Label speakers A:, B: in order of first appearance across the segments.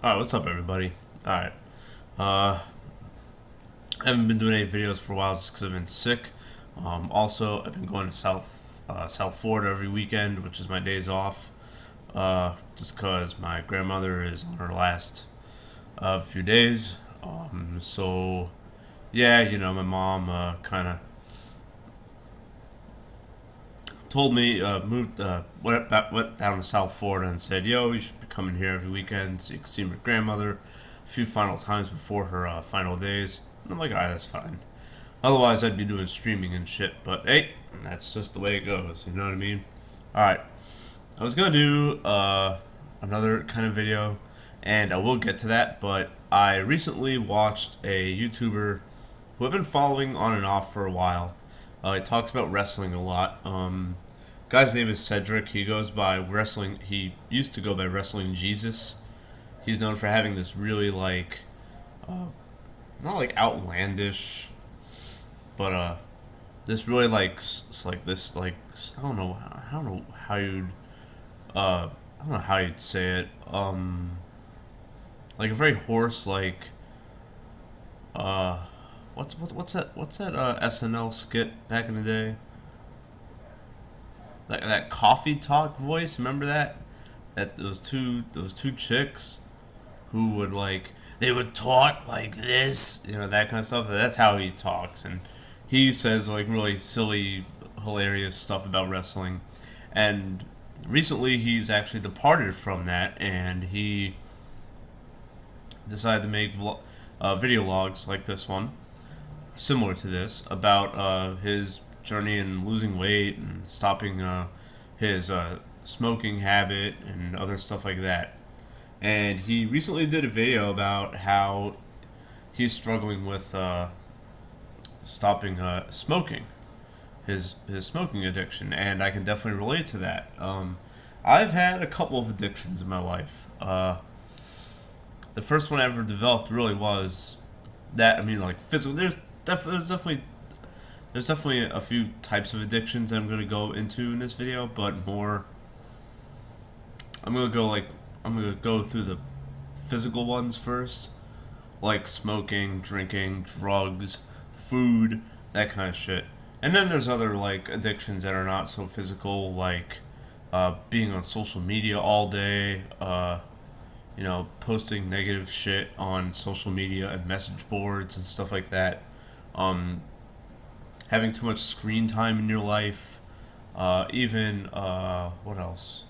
A: Alright, what's up, everybody? Alright, I haven't been doing any videos for a while just because I've been sick. Also, I've been going to South Florida every weekend, which is my days off, just because my grandmother is on her last few days. So, yeah, my mom kind of told me, went down to South Florida and said, yo, you should be coming here every weekend so you can see my grandmother a few final times before her final days. And I'm like, alright, that's fine. Otherwise, I'd be doing streaming and shit, but hey, that's just the way it goes, you know what I mean? Alright, I was gonna do another kind of video, and I will get to that, but I recently watched a YouTuber who I've been following on and off for a while. He talks about wrestling a lot. Guy's name is Cedric. He goes by wrestling. He used to go by Wrestling Jesus. He's known for having this really not like outlandish, but this really like this like I don't know how you'd I don't know how you'd say it. Like a very hoarse uh what's that SNL skit back in the day? That coffee talk voice, remember that? That those two chicks who would they would talk like this, that kind of stuff. That's how he talks, and he says really silly, hilarious stuff about wrestling. And recently, he's actually departed from that, and he decided to make video logs like this one, similar to this, about his journey in losing weight and stopping his smoking habit and other stuff like that. And he recently did a video about how he's struggling with stopping smoking, his smoking addiction, and I can definitely relate to that. I've had a couple of addictions in my life. The first one I ever developed really was that. I mean, like physical. There's definitely a few types of addictions I'm gonna go into in this video, but more. I'm gonna go through the physical ones first, like smoking, drinking, drugs, food, that kind of shit. And then there's other addictions that are not so physical, like being on social media all day, posting negative shit on social media and message boards and stuff like that. Having too much screen time in your life, even what else?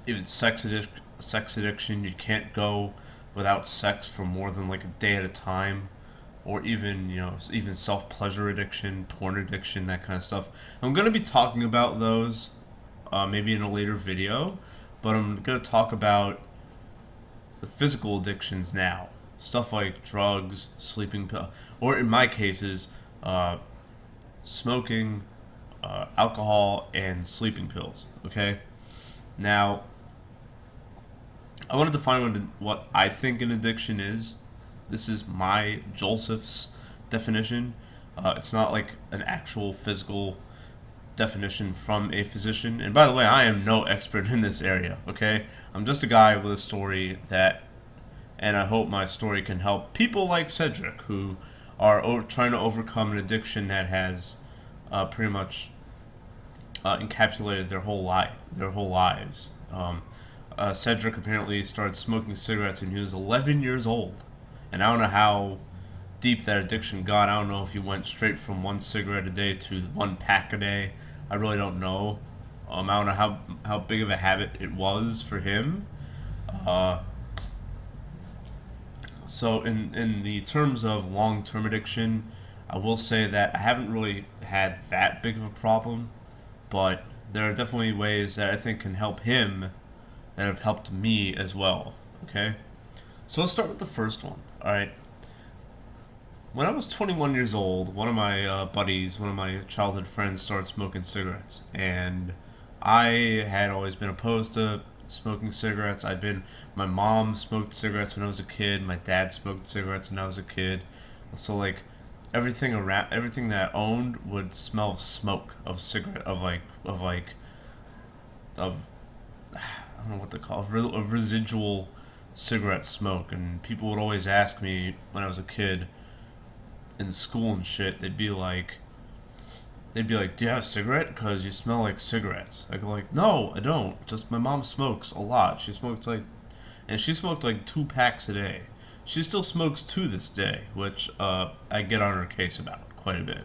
A: Even sex addiction. You can't go without sex for more than a day at a time, or even even self pleasure addiction, porn addiction, that kind of stuff. I'm gonna be talking about those maybe in a later video, but I'm gonna talk about the physical addictions now. Stuff like drugs, sleeping pill, or in my cases, smoking, alcohol, and sleeping pills. Okay, now I want to define what I think an addiction is. This is my Joseph's definition. It's not like an actual physical definition from a physician. And by the way, I am no expert in this area. Okay, I'm just a guy with a story and I hope my story can help people like Cedric who are trying to overcome an addiction that has pretty much encapsulated their whole lives. Cedric apparently started smoking cigarettes when he was 11 years old, and I don't know how deep that addiction got. I don't know if he went straight from one cigarette a day to one pack a day. I really don't know. I don't know how big of a habit it was for him. So in the terms of long-term addiction, I will say that I haven't really had that big of a problem, but there are definitely ways that I think can help him that have helped me as well. Okay? So let's start with the first one. Alright. When I was 21 years old, one of my buddies, one of my childhood friends started smoking cigarettes, and I had always been opposed to smoking cigarettes. My mom smoked cigarettes when I was a kid. My dad smoked cigarettes when I was a kid. So everything that I owned would smell of smoke, of cigarette, of I don't know what they call a residual cigarette smoke, and people would always ask me when I was a kid in school and shit. They'd be like, "Do you have a cigarette? Because you smell like cigarettes." I go like, "No, I don't. Just my mom smokes a lot. She smoked like 2 packs a day. She still smokes to this day, which I get on her case about quite a bit.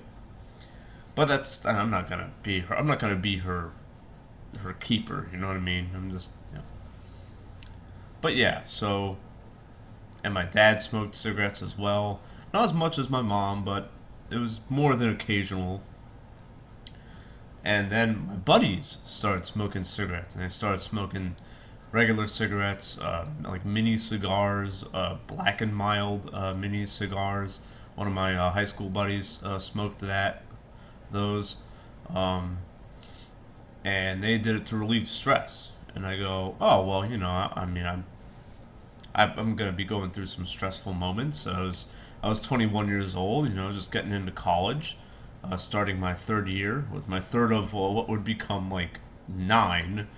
A: But I'm not gonna be her. I'm not gonna be her keeper. You know what I mean? I'm just, you know. But yeah, so, and my dad smoked cigarettes as well. Not as much as my mom, but it was more than occasional. And then my buddies started smoking cigarettes, and they started smoking regular cigarettes, like mini cigars, black and mild mini cigars. One of my high school buddies smoked those, and they did it to relieve stress. And I go, oh well, I mean, I'm gonna be going through some stressful moments. I was 21 years old, just getting into college, starting my third year with my third of what would become like 9.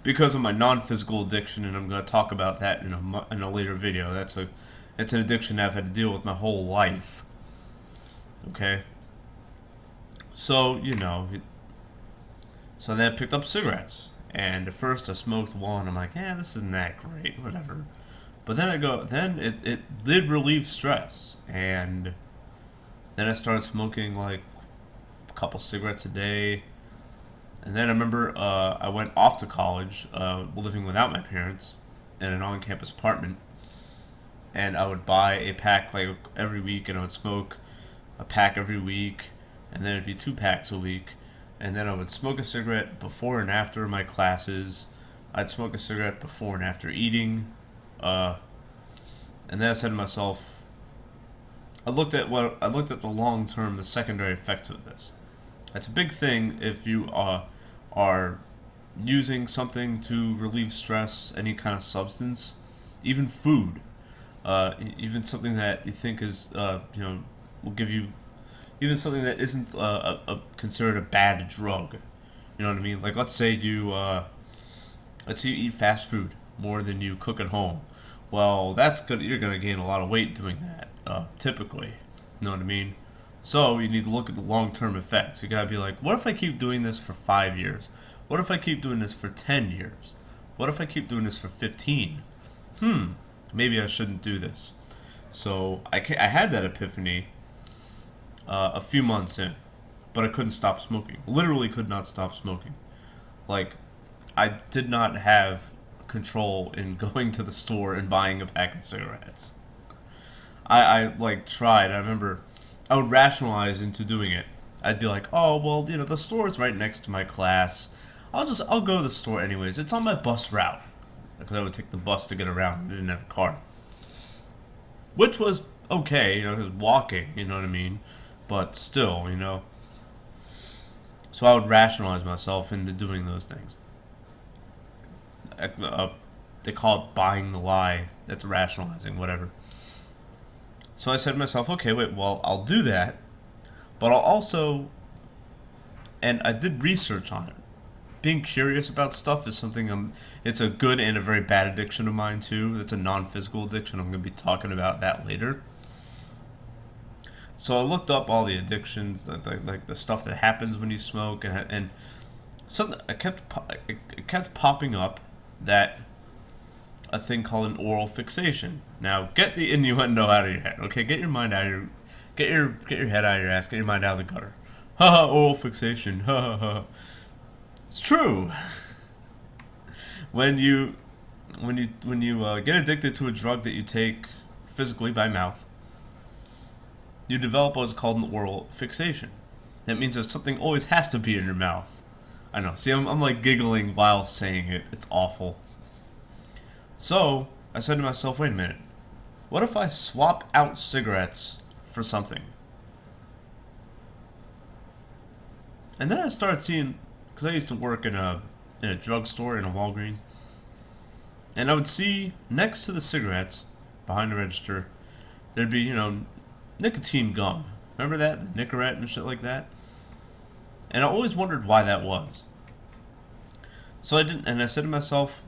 A: Because of my non-physical addiction, and I'm going to talk about that in a later video. It's an addiction I've had to deal with my whole life. Okay? So, so then I picked up cigarettes. And at first I smoked one. I'm like, this isn't that great, whatever. But then it did relieve stress. And then I started smoking like a couple cigarettes a day. And then I remember I went off to college, living without my parents in an on-campus apartment. And I would buy a pack like every week, and I would smoke a pack every week, and then it'd be 2 packs a week. And then I would smoke a cigarette before and after my classes. I'd smoke a cigarette before and after eating. And then I said to myself, I looked at the long-term, the secondary effects of this. That's a big thing if you are using something to relieve stress, any kind of substance, even food, even something that you think is, will give you, even something that isn't considered a bad drug. You know what I mean? Like, let's say you eat fast food more than you cook at home. Well, that's good. You're gonna gain a lot of weight doing that, typically. You know what I mean? So you need to look at the long-term effects. You gotta be like, what if I keep doing this for 5 years? What if I keep doing this for 10 years? What if I keep doing this for 15? Maybe I shouldn't do this. So I had that epiphany a few months in, but I couldn't stop smoking. Literally could not stop smoking. Like, I did not have control in going to the store and buying a pack of cigarettes. I tried. I remember I would rationalize into doing it. I'd be like, oh, well, the store's right next to my class. I'll go to the store anyways. It's on my bus route. Because I would take the bus to get around. I didn't have a car. Which was okay, it was walking, you know what I mean? But still, So I would rationalize myself into doing those things. They call it buying the lie. That's rationalizing, whatever. So I said to myself, okay, wait, well, I'll do that, but I'll also, and I did research on it. Being curious about stuff is something it's a good and a very bad addiction of mine too. It's a non-physical addiction. I'm going to be talking about that later. So I looked up all the addictions, like the stuff that happens when you smoke, and something it kept popping up that a thing called an oral fixation. Now, get the innuendo out of your head, okay? Get your mind out of your, get your head out of your ass. Get your mind out of the gutter. Ha ha! Oral fixation. Ha ha ha! It's true. When you get addicted to a drug that you take physically by mouth, you develop what's called an oral fixation. That means that something always has to be in your mouth. I know. See, I'm like giggling while saying it. It's awful. So I said to myself, wait a minute. What if I swap out cigarettes for something? And then I started seeing, because I used to work in a drugstore in a Walgreens, and I would see next to the cigarettes, behind the register, there'd be, nicotine gum. Remember that? The Nicorette and shit like that? And I always wondered why that was. So I didn't, and I said to myself,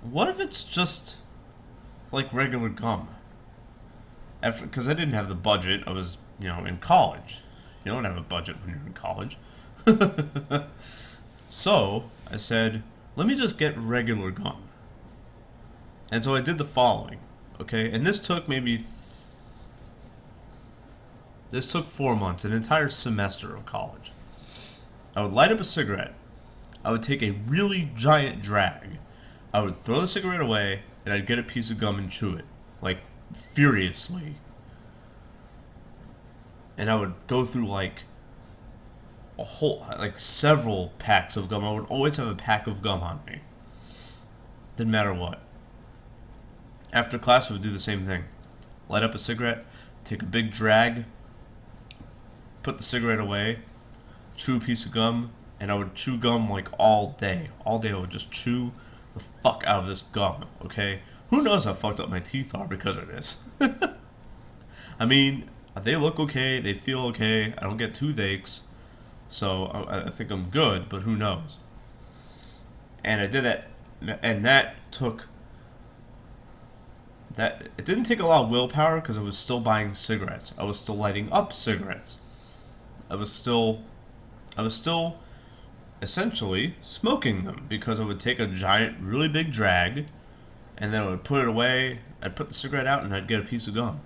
A: what if it's just like regular gum? Because I didn't have the budget. I was, in college. You don't have a budget when you're in college. So I said, let me just get regular gum. And so I did the following, okay? And this took 4 months, an entire semester of college. I would light up a cigarette. I would take a really giant drag. I would throw the cigarette away, and I'd get a piece of gum and chew it, like, furiously. And I would go through, like, several packs of gum. I would always have a pack of gum on me. Didn't matter what. After class, I would do the same thing. Light up a cigarette, take a big drag, put the cigarette away, chew a piece of gum, and I would chew gum like all day. All day I would just chew the fuck out of this gum, okay? Who knows how fucked up my teeth are because of this? I mean, they look okay, they feel okay, I don't get toothaches, so I think I'm good, but who knows? And I did that, and it didn't take a lot of willpower because I was still buying cigarettes. I was still lighting up cigarettes. I was still essentially smoking them because I would take a giant, really big drag, and then I would put it away. I'd put the cigarette out, and I'd get a piece of gum.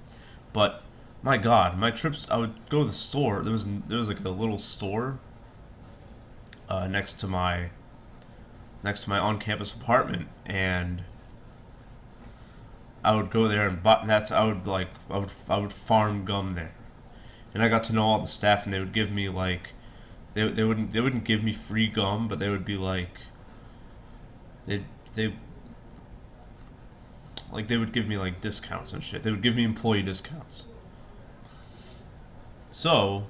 A: But my God, my trips, I would go to the store. There was like a little store next to my on-campus apartment, and I would go there and I would farm gum there, and I got to know all the staff, and they would give me like, they wouldn't give me free gum, but they would be like, they would give me like discounts and shit. They would give me employee discounts. So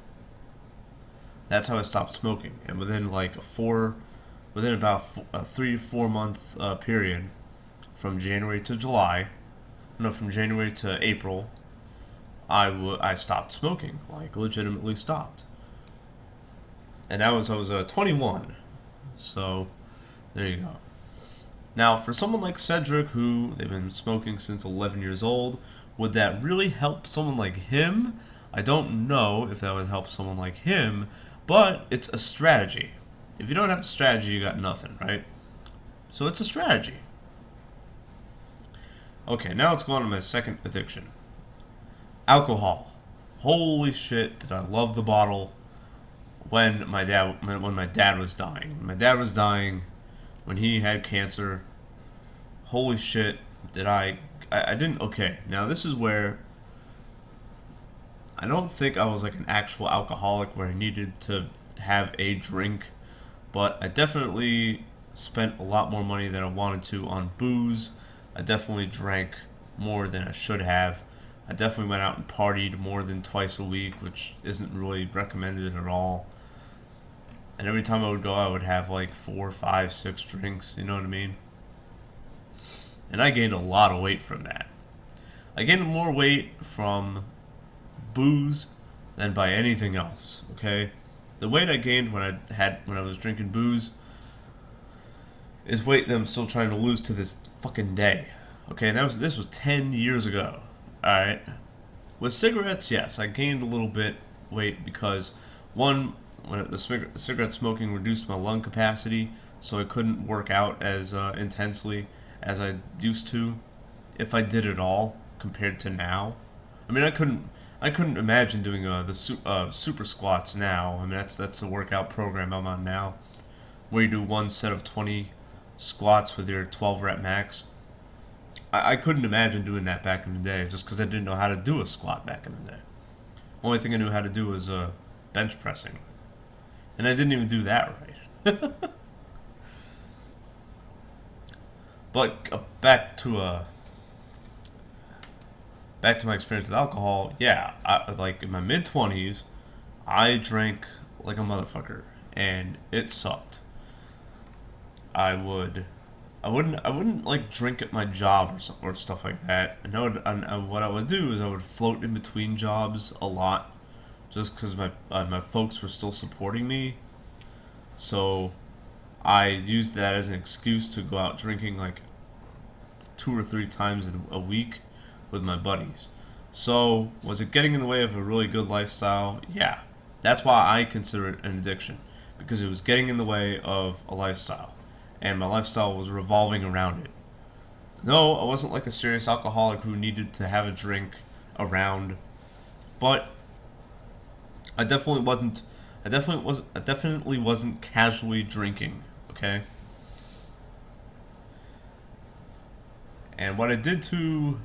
A: that's how I stopped smoking, and within about a 3 to 4 month period, from January to April, I stopped smoking, like legitimately stopped. And I was 21, so there you go. Now, for someone like Cedric, who they've been smoking since 11 years old, would that really help someone like him? I don't know if that would help someone like him, but it's a strategy. If you don't have a strategy, you got nothing, right? So it's a strategy. Okay, now let's go on to my second addiction. Alcohol. Holy shit, did I love the bottle when my dad was dying. When my dad was dying, when he had cancer, holy shit, I didn't, okay, now this is where I don't think I was like an actual alcoholic where I needed to have a drink, but I definitely spent a lot more money than I wanted to on booze. I definitely drank more than I should have. I definitely went out and partied more than twice a week, which isn't really recommended at all. And every time I would go, I would have like 4, 5, 6 drinks, you know what I mean? And I gained a lot of weight from that. I gained more weight from booze than by anything else, okay? The weight I gained when I was drinking booze is weight that I'm still trying to lose to this fucking day. Okay, and this was 10 years ago. Alright. With cigarettes, yes, I gained a little bit weight because one, when the cigarette smoking reduced my lung capacity, so I couldn't work out as intensely as I used to, if I did at all, compared to now. I mean, I couldn't imagine doing the super squats now. I mean, that's the workout program I'm on now, where you do one set of 20 squats with your 12 rep max. I couldn't imagine doing that back in the day, just because I didn't know how to do a squat back in the day. Only thing I knew how to do was bench pressing, and I didn't even do that right. But back to my experience with alcohol. Yeah, like in my mid-20s, I drank like a motherfucker, and it sucked. I wouldn't like drink at my job or stuff like that. And what I would do is I would float in between jobs a lot, just because my folks were still supporting me. So I used that as an excuse to go out drinking like 2 or 3 times a week with my buddies. So, was it getting in the way of a really good lifestyle? Yeah. That's why I consider it an addiction, because it was getting in the way of a lifestyle, and my lifestyle was revolving around it. No, I wasn't like a serious alcoholic who needed to have a drink around, but I definitely wasn't. I definitely wasn't casually drinking. Okay. And what I did to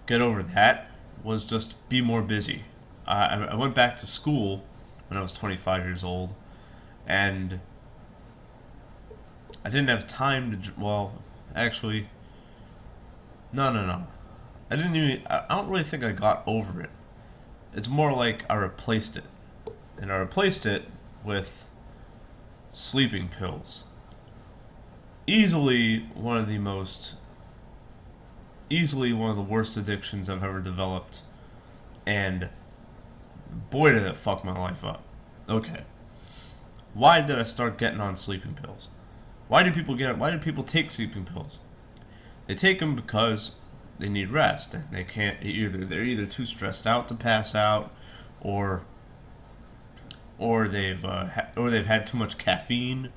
A: get over that was just be more busy. I went back to school when I was 25 years old, and I didn't have time to. Well, actually, no. I didn't even. I don't really think I got over it. It's more like I replaced it, and I replaced it with sleeping pills. Easily one of the most easily one of the worst addictions I've ever developed, and boy did it fuck my life up. Okay. Why did I start getting on sleeping pills? Why do people take sleeping pills? They take them because they need rest, and they're either too stressed out to pass out, or they've had too much caffeine.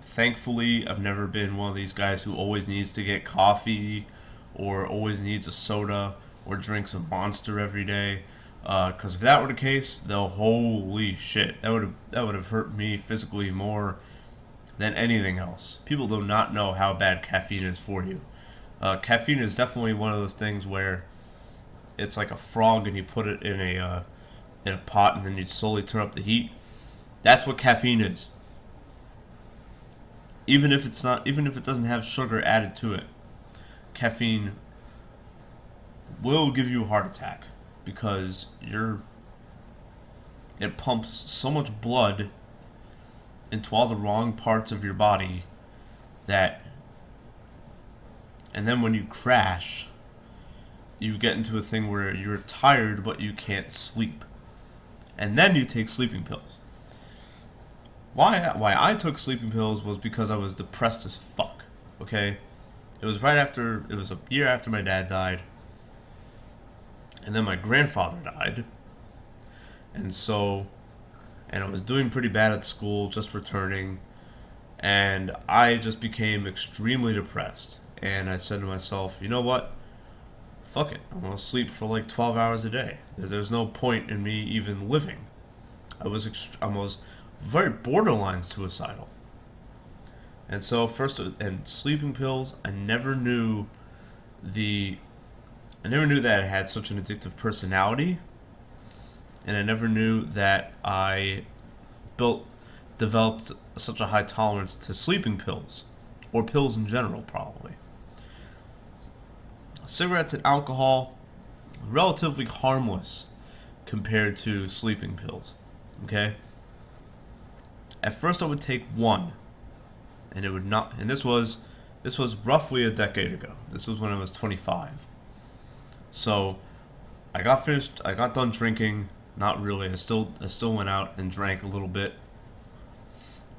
A: Thankfully, I've never been one of these guys who always needs to get coffee, or always needs a soda, or drinks a Monster every day. Because if that were the case, then holy shit, that would have hurt me physically more than anything else. People do not know how bad caffeine is for you. Caffeine is definitely one of those things where it's like a frog, and you put it in a pot, and then you slowly turn up the heat. That's what caffeine is. Even if it doesn't have sugar added to it, caffeine will give you a heart attack, because it pumps so much blood into all the wrong parts of your body and then when you crash, you get into a thing where you're tired but you can't sleep, and then you take sleeping pills. Why I took sleeping pills was because I was depressed as fuck. Okay, it was a year after my dad died, and then my grandfather died, and I was doing pretty bad at school, just returning, and I just became extremely depressed. And I said to myself, you know what? Fuck it. I'm gonna sleep for like 12 hours a day. There's no point in me even living. I was very borderline suicidal. And so and sleeping pills, I never knew that it had such an addictive personality, and I never knew that I developed such a high tolerance to sleeping pills, or pills in general, probably. Cigarettes and alcohol, relatively harmless compared to sleeping pills. Okay? At first I would take one, and it would not, and this was roughly a decade ago. This was when I was 25. So I got done drinking. Not really. I still went out and drank a little bit,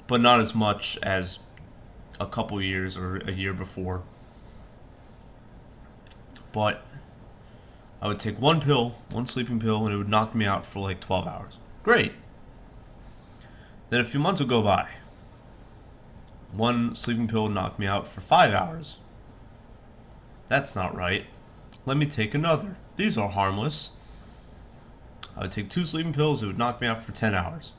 A: but not as much as a couple years or a year before. But I would take one sleeping pill, and it would knock me out for like 12 hours. Great. Then a few months would go by. One sleeping pill would knock me out for 5 hours. That's not right. Let me take another. These are harmless. I would take 2 sleeping pills, it would knock me out for 10 hours.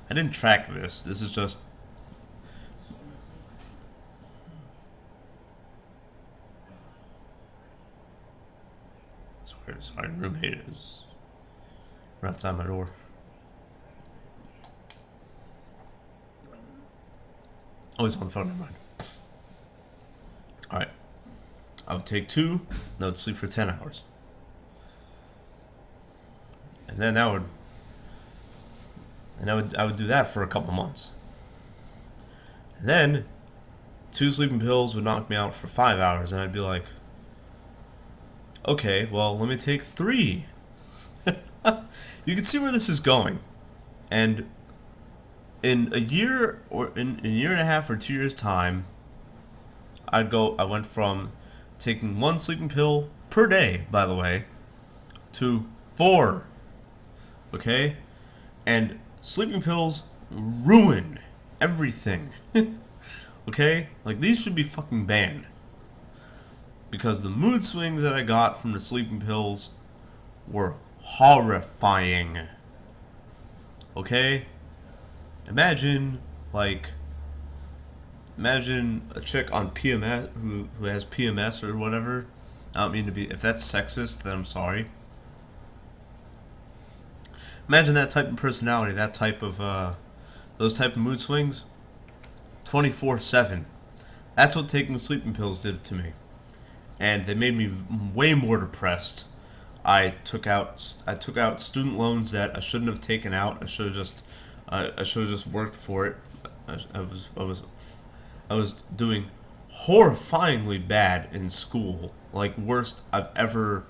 A: I didn't track this. This is just... Sorry, roommate is right outside my door. Oh, he's on the phone, never mind. Alright. I would take 2, and I would sleep for 10 hours. And then I would do that for a couple months. And then 2 sleeping pills would knock me out for 5 hours, and I'd be like, okay, well, let me take 3. you can see where this is going. And in a year or in a year and a half or 2 years time, I went from taking one sleeping pill per day, by the way, to 4. Okay? And sleeping pills ruin everything. Okay? Like, these should be fucking banned. Because the mood swings that I got from the sleeping pills were horrifying. Okay? Imagine a chick on PMS who has PMS or whatever. I don't mean to be, if that's sexist, then I'm sorry. Imagine that type of personality, that type of those type of mood swings 24/7. That's what taking sleeping pills did to me. And they made me way more depressed. I took out student loans that I shouldn't have taken out. I should have just worked for it. I was doing horrifyingly bad in school. Like the worst I've ever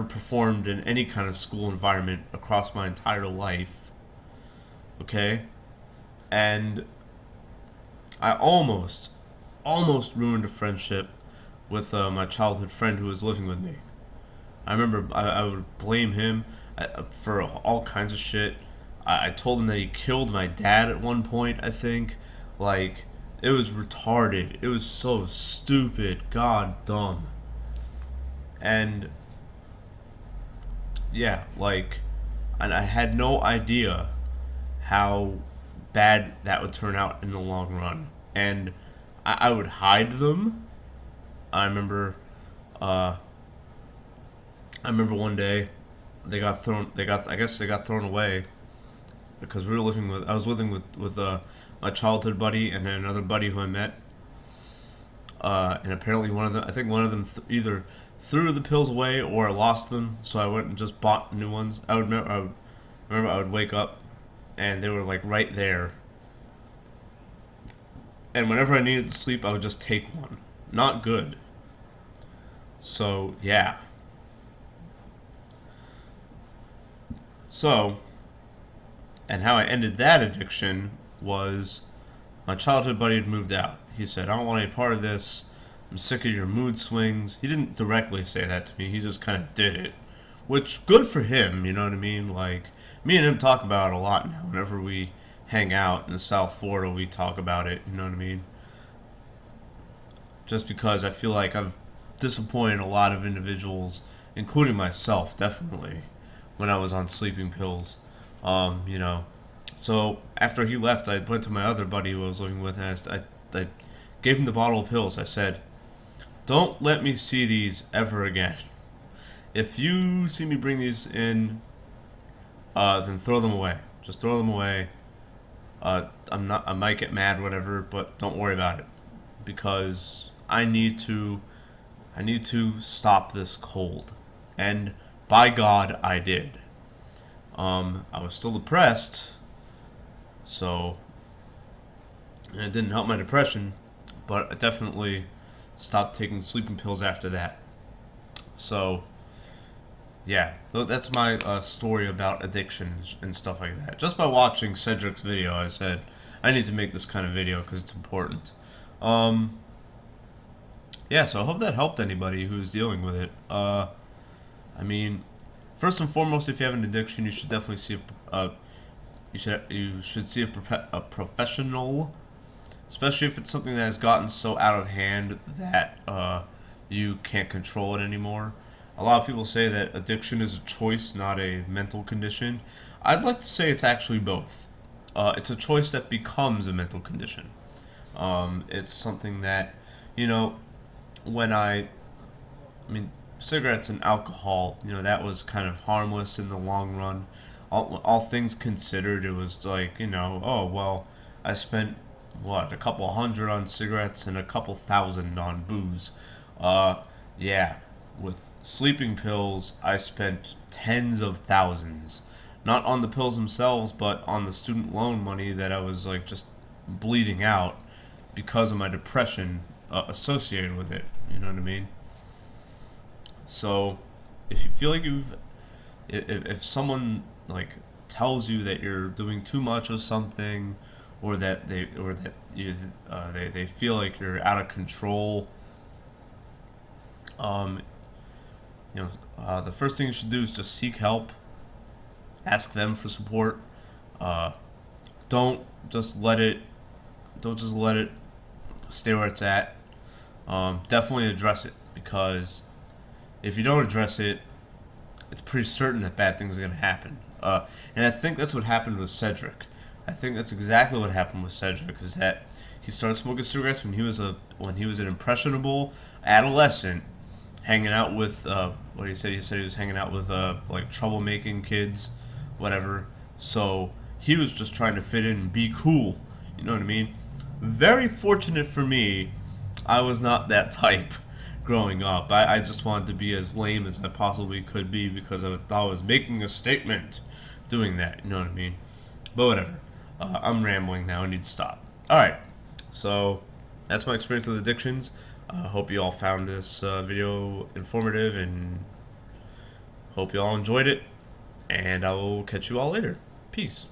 A: performed in any kind of school environment across my entire life. Okay? And I almost ruined a friendship with my childhood friend who was living with me. I remember I would blame him for all kinds of shit. I told him that he killed my dad at one point, I think. Like, it was retarded. It was so stupid. God dumb. And yeah, like, and I had no idea how bad that would turn out in the long run. And I would hide them. I remember one day I guess they got thrown away because I was living with my childhood buddy and then another buddy who I met. And apparently one of them either threw the pills away or lost them, so I went and just bought new ones. I remember I would wake up and they were like right there. And whenever I needed to sleep, I would just take one. Not good. So, yeah. So, and how I ended that addiction was my childhood buddy had moved out. He said, I don't want any part of this. I'm sick of your mood swings. He didn't directly say that to me. He just kind of did it. Which, good for him, you know what I mean? Like, me and him talk about it a lot now. Whenever we hang out in South Florida, we talk about it, you know what I mean? Just because I feel like I've disappointed a lot of individuals, including myself, definitely, when I was on sleeping pills. You know. So, after he left, I went to my other buddy who I was living with, and I gave him the bottle of pills. I said, don't let me see these ever again. If you see me bring these in, then throw them away. Just throw them away. I might get mad, whatever, but don't worry about it. Because I need to stop this cold. And by God, I did. I was still depressed, so it didn't help my depression, but I definitely stopped taking sleeping pills after that. So, yeah, that's my story about addiction and stuff like that. Just by watching Cedric's video, I said, I need to make this kind of video because it's important. Yeah, so I hope that helped anybody who's dealing with it. I mean, first and foremost, if you have an addiction, you should definitely see a professional, especially if it's something that has gotten so out of hand that you can't control it anymore. A lot of people say that addiction is a choice, not a mental condition. I'd like to say it's actually both. It's a choice that becomes a mental condition. It's something that, you know, I mean, cigarettes and alcohol, you know, that was kind of harmless in the long run. All things considered, it was like, you know, oh, well, I spent, a couple hundred on cigarettes and a couple thousand on booze. Yeah, with sleeping pills, I spent tens of thousands. Not on the pills themselves, but on the student loan money that I was, like, just bleeding out because of my depression associated with it. You know what I mean? So, if you feel like you've if someone like tells you that you're doing too much of something, or that they feel like you're out of control, um, the first thing you should do is just seek help. Ask them for support. Uh, don't just let it. Don't just let it stay where it's at. Definitely address it, because if you don't address it, it's pretty certain that bad things are gonna happen. And I think that's what happened with Cedric. I think that's exactly what happened with Cedric. Is that he started smoking cigarettes when he was an impressionable adolescent, hanging out with what he said. He said he was hanging out with like troublemaking kids, whatever. So he was just trying to fit in and be cool. You know what I mean? Very fortunate for me, I was not that type growing up. I just wanted to be as lame as I possibly could be, because I thought I was making a statement doing that. You know what I mean? But whatever. I'm rambling now. I need to stop. Alright. So, that's my experience with addictions. I hope you all found this video informative, and hope you all enjoyed it. And I will catch you all later. Peace.